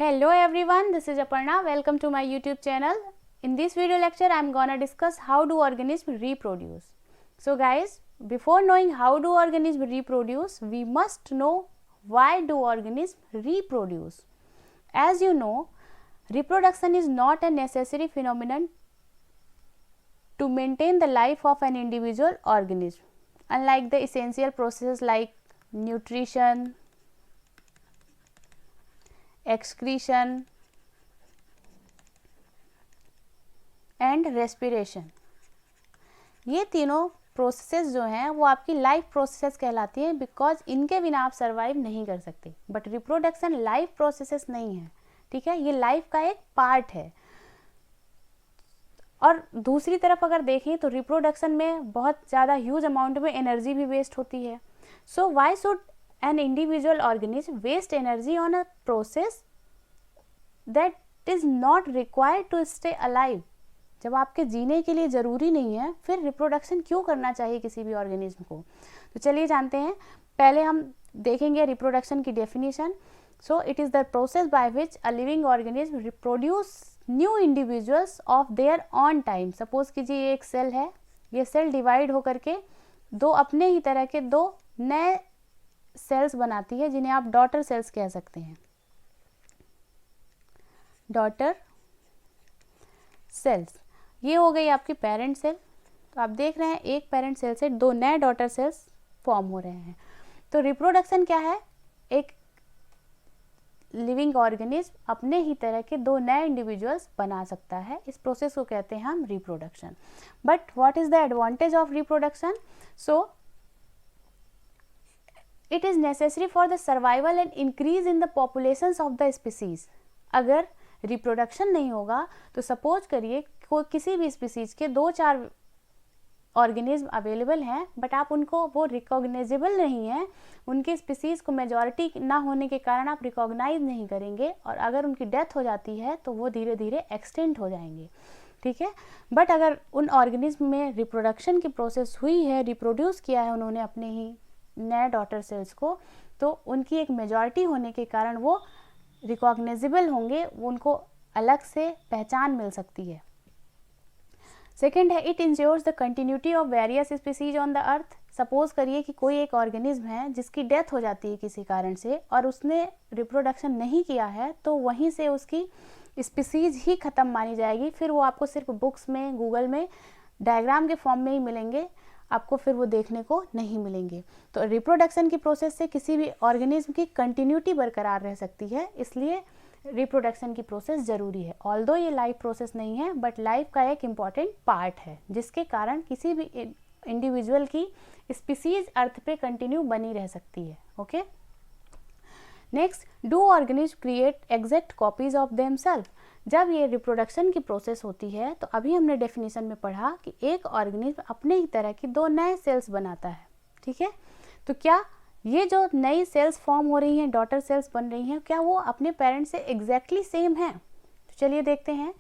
Hello everyone, this is Aparna. Welcome to my YouTube channel. In this video lecture, I am gonna discuss how do organisms reproduce. So guys, before knowing how do organisms reproduce, we must know why do organisms reproduce. As you know, reproduction is not a necessary phenomenon to maintain the life of an individual organism. Unlike the essential processes like nutrition, excretion and respiration, ये तीनों processes जो हैं वो आपकी life processes कहलाती हैं because इनके बिना आप सर्वाइव नहीं कर सकते. बट रिप्रोडक्शन लाइफ प्रोसेसेस नहीं है, ठीक है, ये लाइफ का एक पार्ट है. और दूसरी तरफ अगर देखें तो रिप्रोडक्शन में बहुत ज़्यादा ह्यूज अमाउंट में एनर्जी भी वेस्ट होती है. So why should an individual organism waste energy on a process that is not required to stay alive. जब आपके जीने के लिए ज़रूरी नहीं है फिर रिप्रोडक्शन क्यों करना चाहिए किसी भी ऑर्गेनिज्म को. तो चलिए जानते हैं. पहले हम देखेंगे रिप्रोडक्शन की definition. So it is the process by which a living organism reproduce new individuals of their on time. Suppose कीजिए ये एक सेल है, ये सेल डिवाइड होकर के दो अपने ही तरह के दो नए सेल्स बनाती है जिन्हें आप डॉटर सेल्स कह सकते हैं. डॉटर सेल्स ये हो गई आपकी पेरेंट सेल. तो आप देख रहे हैं एक पेरेंट सेल से दो नए डॉटर सेल्स फॉर्म हो रहे हैं. तो रिप्रोडक्शन क्या है? एक लिविंग ऑर्गेनिज्म अपने ही तरह के दो नए इंडिविजुअल्स बना सकता है. इस प्रोसेस को कहते हैं हम reproduction. But what is the advantage of reproduction? So it is necessary for the survival and increase in the populations of the species. अगर रिप्रोडक्शन नहीं होगा तो सपोज करिए किसी भी स्पीसीज के दो चार ऑर्गेनिज्म अवेलेबल हैं बट आप उनको वो रिकॉग्नाइजेबल नहीं है, उनके स्पीसीज को मेजॉरिटी ना होने के कारण आप रिकॉग्नाइज नहीं करेंगे और अगर उनकी डेथ हो जाती है तो वो धीरे धीरे एक्सटेंट हो जाएंगे, ठीक है. बट अगर उन ऑर्गेनिज्म में रिप्रोडक्शन की प्रोसेस हुई है, रिप्रोड्यूस किया है उन्होंने अपने ही नए डॉटर सेल्स को, तो उनकी एक मेजॉरिटी होने के कारण वो रिकॉग्नाइजेबल होंगे, उनको अलग से पहचान मिल सकती है. सेकेंड है it ensures the continuity of various species on the earth. Suppose करिए कि कोई एक ऑर्गेनिज्म है जिसकी डेथ हो जाती है किसी कारण से और उसने रिप्रोडक्शन नहीं किया है, तो वहीं से उसकी स्पीसीज ही ख़त्म मानी जाएगी. फिर वो आपको सिर्फ बुक्स में, गूगल में डायग्राम के फॉर्म में ही मिलेंगे, आपको फिर वो देखने को नहीं मिलेंगे. तो रिप्रोडक्शन की प्रोसेस से किसी भी ऑर्गेनिज्म की कंटिन्यूटी बरकरार रह सकती है, इसलिए रिप्रोडक्शन की प्रोसेस ज़रूरी है. ऑल्दो ये लाइफ प्रोसेस नहीं है बट लाइफ का एक इम्पॉर्टेंट पार्ट है जिसके कारण किसी भी इंडिविजुअल की स्पीसीज अर्थ पे कंटिन्यू बनी रह सकती है. Okay. Next, do organism create exact copies of themselves. जब ये रिप्रोडक्शन की प्रोसेस होती है तो अभी हमने डेफिनेशन में पढ़ा कि एक ऑर्गेनिज्म अपने ही तरह की दो नए सेल्स बनाता है, ठीक है. तो क्या ये जो नई सेल्स फॉर्म हो रही हैं, डॉटर सेल्स बन रही हैं, क्या वो अपने पेरेंट से एग्जैक्टली सेम हैं? तो चलिए देखते हैं.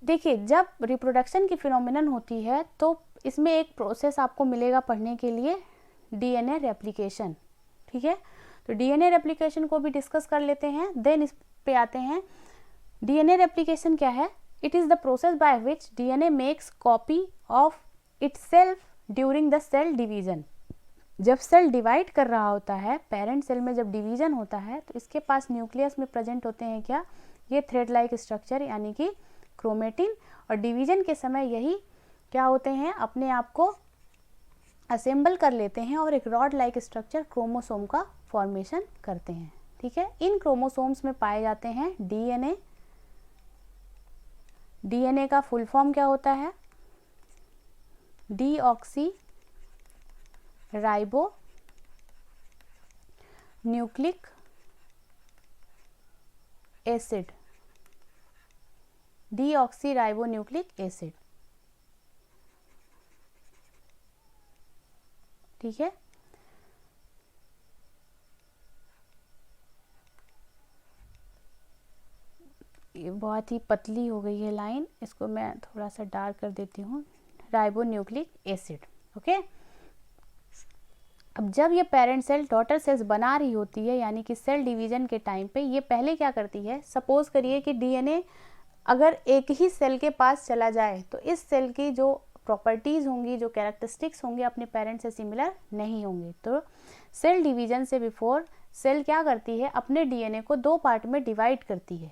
देखिए, जब रिप्रोडक्शन की फिनोमिनन होती है तो इसमें एक प्रोसेस आपको मिलेगा पढ़ने के लिए, डीएनए रेप्लिकेशन, ठीक है. तो डीएनए रेप्लिकेशन को भी डिस्कस कर लेते हैं, देन इस पे आते हैं. डीएनए रेप्लिकेशन क्या है? It is the process by which DNA makes copy of itself during the cell division. जब सेल डिवाइड कर रहा होता है, पेरेंट सेल में जब डिवीजन होता है तो इसके पास न्यूक्लियस में प्रेजेंट होते हैं क्या? ये थ्रेड लाइक स्ट्रक्चर यानी कि क्रोमेटिन. और डिवीजन के समय यही क्या होते हैं, अपने आप को असेंबल कर लेते हैं और एक रॉड लाइक स्ट्रक्चर क्रोमोसोम का फॉर्मेशन करते हैं, ठीक है. इन क्रोमोसोम्स में पाए जाते हैं डीएनए. डीएनए का फुल फॉर्म क्या होता है? Deoxy ribo nucleic acid. Deoxy ribo nucleic acid, ठीक है. ये बहुत ही पतली हो गई है लाइन, इसको मैं थोड़ा सा डार्क कर देती हूँ. Ribo nucleic acid, okay. अब जब ये पेरेंट सेल डॉटर सेल्स बना रही होती है, यानी कि सेल डिवीजन के टाइम पे, ये पहले क्या करती है, सपोज करिए कि डीएनए अगर एक ही सेल के पास चला जाए तो इस सेल की जो प्रॉपर्टीज़ होंगी, जो कैरेक्टरिस्टिक्स होंगे, अपने पेरेंट से सिमिलर नहीं होंगे। तो सेल डिवीजन से बिफोर सेल क्या करती है, अपने डीएनए को 2 पार्ट में डिवाइड करती है,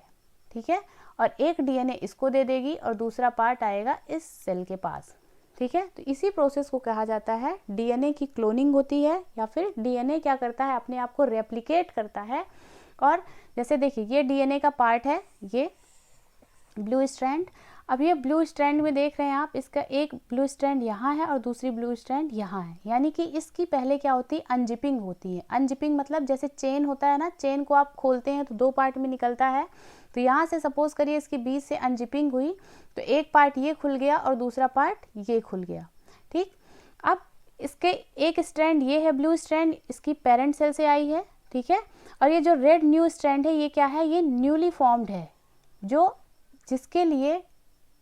ठीक है, और एक डीएनए इसको दे देगी और दूसरा पार्ट आएगा इस सेल के पास, ठीक है। तो इसी प्रोसेस को कहा जाता है डीएनए की क्लोनिंग होती है, या फिर डीएनए क्या करता है, अपने आप को रेप्लिकेट करता है। और जैसे देखिए ये डीएनए का पार्ट है, ये ब्लू स्ट्रैंड। अब ये ब्लू स्ट्रैंड में देख रहे हैं आप, इसका एक ब्लू स्ट्रैंड यहाँ है और दूसरी ब्लू स्ट्रैंड यहाँ है, यानी कि इसकी पहले क्या होती है, अनजिपिंग होती है। अनजिपिंग मतलब जैसे चेन होता है ना, चेन को आप खोलते हैं तो 2 पार्ट में निकलता है। तो यहाँ से सपोज करिए इसके बीच से अनजिपिंग हुई तो एक पार्ट ये खुल गया और दूसरा पार्ट ये खुल गया, ठीक। अब इसके एक स्ट्रैंड ये है ब्लू स्ट्रैंड, इसकी पेरेंट सेल से आई है, ठीक है। और ये जो रेड न्यू स्ट्रैंड है, ये क्या है, ये न्यूली फॉर्म्ड है, जो जिसके लिए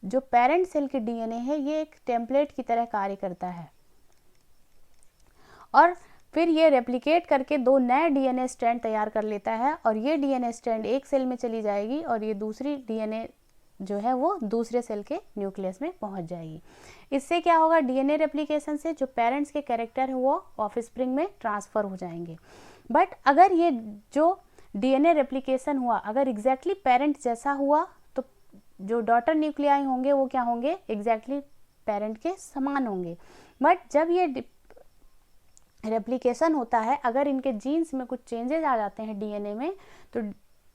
जो पेरेंट सेल के डीएनए है ये एक टेम्पलेट की तरह कार्य करता है। और फिर ये रेप्लिकेट करके 2 नए डीएनए स्ट्रैंड तैयार कर लेता है, और ये डीएनए स्ट्रैंड एक सेल में चली जाएगी और ये दूसरी डीएनए जो है वो दूसरे सेल के न्यूक्लियस में पहुंच जाएगी। इससे क्या होगा, डीएनए रेप्लिकेशन से जो पेरेंट्स के कैरेक्टर है वो ऑफस्प्रिंग में ट्रांसफर हो जाएंगे। बट अगर ये जो डीएनए रेप्लिकेशन हुआ अगर एग्जैक्टली पेरेंट जैसा हुआ तो जो डॉटर न्यूक्लियाई होंगे वो क्या होंगे, एग्जैक्टली पेरेंट के समान होंगे। बट जब ये रेप्लिकेशन होता है, अगर इनके जीन्स में कुछ चेंजेस आ जाते हैं डीएनए में, तो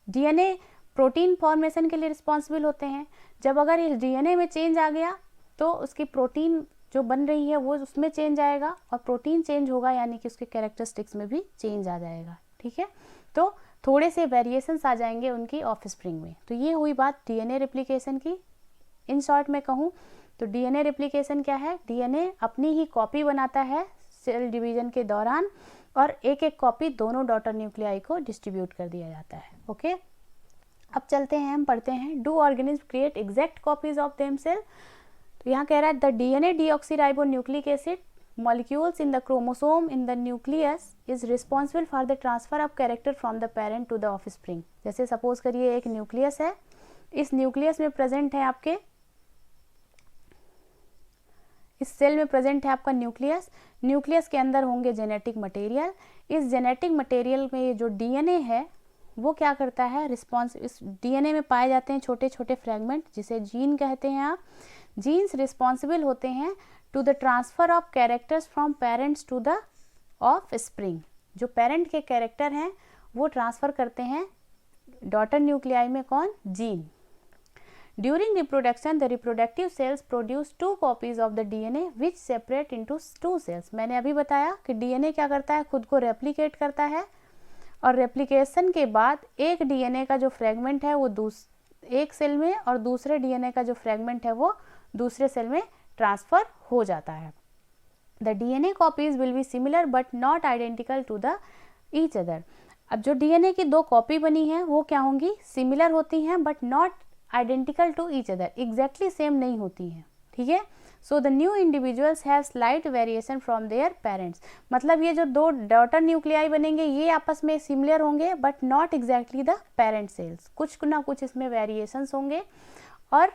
डीएनए प्रोटीन फॉर्मेशन के लिए रिस्पॉन्सिबल होते हैं। जब अगर इस डीएनए में चेंज आ गया तो उसकी प्रोटीन जो बन रही है वो उसमें चेंज आएगा, और प्रोटीन चेंज होगा यानी कि उसके कैरेक्टरिस्टिक्स में भी चेंज आ जाएगा, ठीक है। तो थोड़े से वेरिएशंस आ जाएंगे उनकी ऑफस्प्रिंग में। तो ये हुई बात डीएनए रेप्लिकेशन की। इन शॉर्ट में कहूँ तो डीएनए रेप्लिकेशन क्या है, डीएनए अपनी ही कॉपी बनाता है सेल डिवीजन के दौरान, और एक एक कॉपी दोनों डॉटर न्यूक्लियाई को डिस्ट्रीब्यूट कर दिया जाता है, ओके। अब चलते हैं, हम पढ़ते हैं do organism create exact copies of themselves. तो यहाँ कह रहा है the DNA deoxyribonucleic acid molecules in the chromosome in the nucleus is responsible for the transfer of character from the parent to the offspring। जैसे suppose करिए एक nucleus है, इस न्यूक्लियस में प्रेजेंट है आपके, इस सेल में प्रेजेंट है आपका न्यूक्लियस। न्यूक्लियस के अंदर होंगे जेनेटिक मटेरियल। इस जेनेटिक मटेरियल में ये जो डीएनए है वो क्या करता है, रिस्पॉन्स, इस डीएनए में पाए जाते हैं छोटे छोटे फ्रेगमेंट जिसे जीन कहते हैं आप। जीन्स रिस्पॉन्सिबल होते हैं to the transfer of characters from parents to the offspring. जो पेरेंट के कैरेक्टर हैं वो ट्रांसफर करते हैं डॉटर न्यूक्लियाई में, कौन, gene. During reproduction, the reproductive cells produce 2 copies of the DNA which separate into 2 cells। मैंने अभी बताया कि DNA क्या करता है, खुद को रेप्लिकेट करता है, और रेप्लिकेशन के बाद एक DNA का जो फ्रेगमेंट है वो एक सेल में, और दूसरे DNA का जो फ्रेगमेंट है वो दूसरे सेल में ट्रांसफर हो जाता है। The DNA copies will be similar but not identical to the each other। अब जो DNA की 2 कॉपी बनी है वो क्या होंगी, सिमिलर होती हैं but not identical to each other, exactly same नहीं होती हैं, ठीक है। So the new individuals have slight variation from their parents. मतलब ये जो 2 डॉटर न्यूक्लियाई बनेंगे ये आपस में सिमिलर होंगे but not exactly the parent cells, कुछ ना कुछ इसमें वेरिएशंस होंगे। और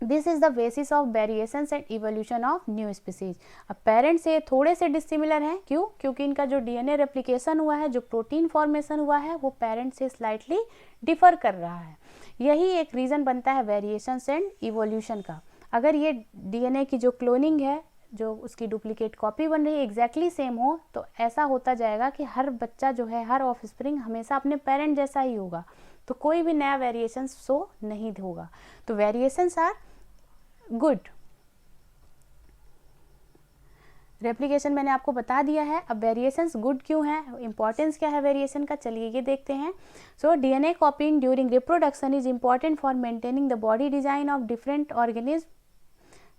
this is the basis of variations and evolution of new species. अब पेरेंट से थोड़े से डिसिमिलर हैं, क्यों, क्योंकि इनका जो डीएनए रेप्लिकेशन हुआ है, जो प्रोटीन फॉर्मेशन हुआ है, वो पेरेंट से स्लाइटली डिफर कर रहा है। यही एक रीज़न बनता है वेरिएशंस एंड इवोल्यूशन का। अगर ये डीएनए की जो क्लोनिंग है, जो उसकी डुप्लीकेट कॉपी बन रही है, एग्जैक्टली सेम हो, तो ऐसा होता जाएगा कि हर बच्चा जो है, हर ऑफस्प्रिंग हमेशा अपने पेरेंट जैसा ही होगा, तो कोई भी नया वेरिएशन शो नहीं होगा। तो वेरिएशंस आर गुड। रेप्लिकेशन मैंने आपको बता दिया है। अब वेरिएशंस गुड क्यों है, इंपॉर्टेंस क्या है वेरिएशन का, चलिए ये देखते हैं। So DNA copying during reproduction is important for maintaining the body design of different organism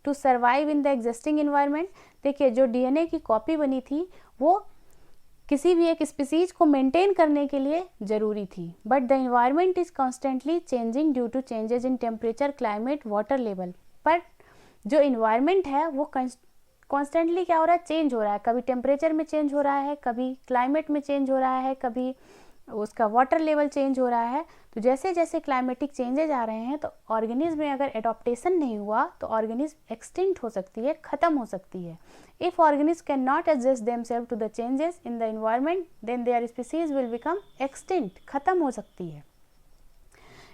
to survive in the existing environment. देखिए जो डीएनए की कॉपी बनी थी वो किसी भी एक स्पीसीज को मेंटेन करने के लिए जरूरी थी, but the environment is constantly changing due to changes in temperature, climate, water level. पर जो इन्वायरमेंट है वो कॉन्स्टेंटली क्या हो रहा है, चेंज हो रहा है, कभी टेम्परेचर में चेंज हो रहा है, कभी क्लाइमेट में चेंज हो रहा है, कभी उसका वाटर लेवल चेंज हो रहा है। तो जैसे जैसे क्लाइमेटिक चेंजेज आ रहे हैं तो ऑर्गेनिज्म में अगर एडॉप्टेशन नहीं हुआ तो ऑर्गेनिज्म एक्सटिंक्ट हो सकती है, ख़त्म हो सकती है। If organism can not adjust themselves to the changes in the environment then their species will become extinct, ख़त्म हो सकती है।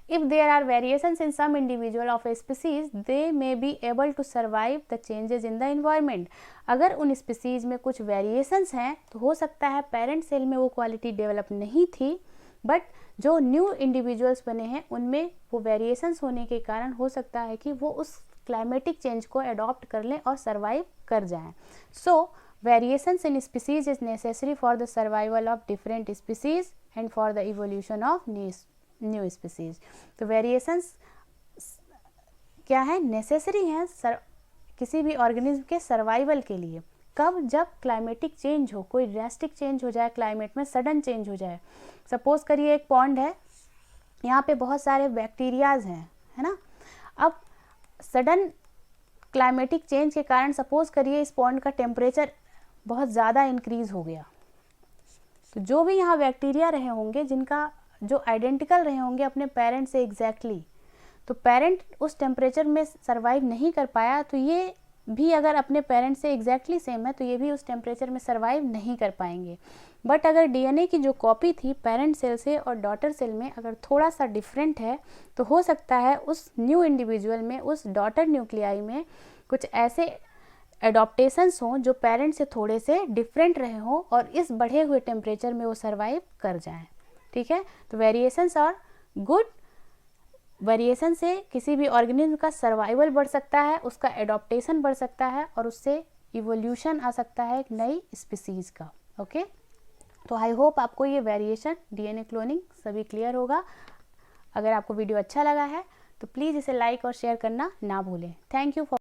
If there are variations in some individual of a species, they may be able to survive the changes in the environment. अगर उन species में कुछ variations हैं तो हो सकता है पेरेंट सेल में वो क्वालिटी डेवलप नहीं थी, बट जो न्यू इंडिविजुअल्स बने हैं उनमें वो वेरिएशंस होने के कारण हो सकता है कि वो उस क्लाइमेटिक चेंज को अडॉप्ट कर लें और सर्वाइव कर जाएं। So variations in species is necessary for the survival of different species and for the evolution of new species. तो वेरिएशंस क्या है, नेसेसरी हैं किसी भी ऑर्गेनिज्म के सर्वाइवल के लिए। कब, जब क्लाइमेटिक चेंज हो, कोई ड्रास्टिक चेंज हो जाए, क्लाइमेट में सडन चेंज हो जाए। सपोज करिए एक पॉन्ड है, यहाँ पे बहुत सारे बैक्टीरियाज हैं, है ना। अब सडन क्लाइमेटिक चेंज के कारण सपोज करिए इस पॉन्ड का टेम्परेचर बहुत ज़्यादा इंक्रीज हो गया, तो जो भी यहाँ बैक्टीरिया रहे होंगे जिनका जो आइडेंटिकल रहे होंगे अपने पेरेंट से एग्जैक्टली, तो पेरेंट उस टेम्परेचर में सरवाइव नहीं कर पाया, तो ये भी अगर अपने पेरेंट से एग्जैक्टली सेम है तो ये भी उस टेम्परेचर में सरवाइव नहीं कर पाएंगे। बट अगर डीएनए की जो कॉपी थी पेरेंट सेल से और डॉटर सेल में अगर थोड़ा सा डिफरेंट है तो हो सकता है उस न्यू इंडिविजुअल में, उस डॉटर न्यूक्लियाई में कुछ ऐसे एडॉप्टेशंस हों जो पेरेंट से थोड़े से डिफरेंट रहे हों और इस बढ़े हुए टेम्परेचर में वो सरवाइव कर जाएं। ठीक है, तो वेरिएशंस आर गुड। वेरिएशन से किसी भी ऑर्गेनिज्म का सर्वाइवल बढ़ सकता है, उसका एडॉप्टेशन बढ़ सकता है और उससे इवोल्यूशन आ सकता है एक नई स्पीसीज का। ओके, तो आई होप आपको ये वेरिएशन, डीएनए क्लोनिंग सभी क्लियर होगा। अगर आपको वीडियो अच्छा लगा है तो प्लीज़ इसे लाइक और शेयर करना ना भूलें। Thank you for